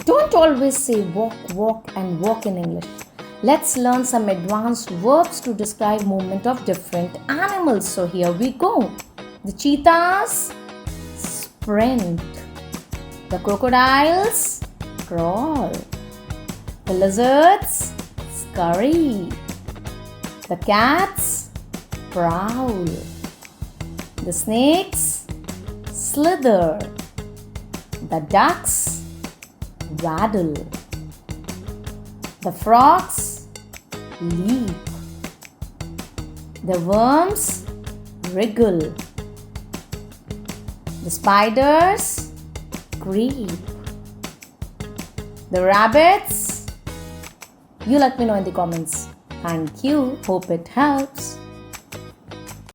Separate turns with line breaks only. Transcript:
Don't always say walk, walk, and walk in English. Let's learn some advanced verbs to describe movement of different animals. So here we go. The cheetahs sprint. The crocodiles crawl. The lizards scurry. The cats prowl. The snakes slither. The ducks waddle. The frogs leap. The worms wriggle. The spiders creep. The rabbits, you let me know in the comments. Thank you. Hope it helps.